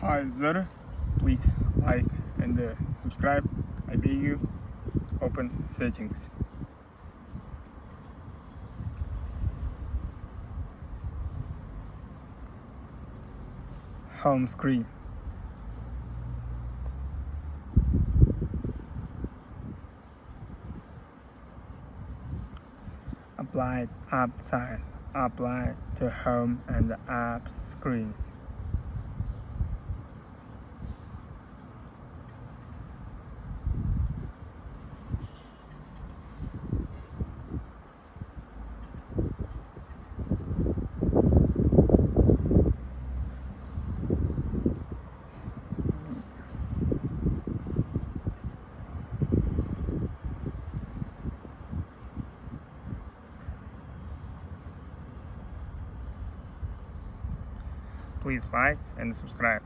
Hi there, please like and subscribe. I beg you. Open settings. Home screen. Apply app size. Apply to home and app screens. Please like and subscribe.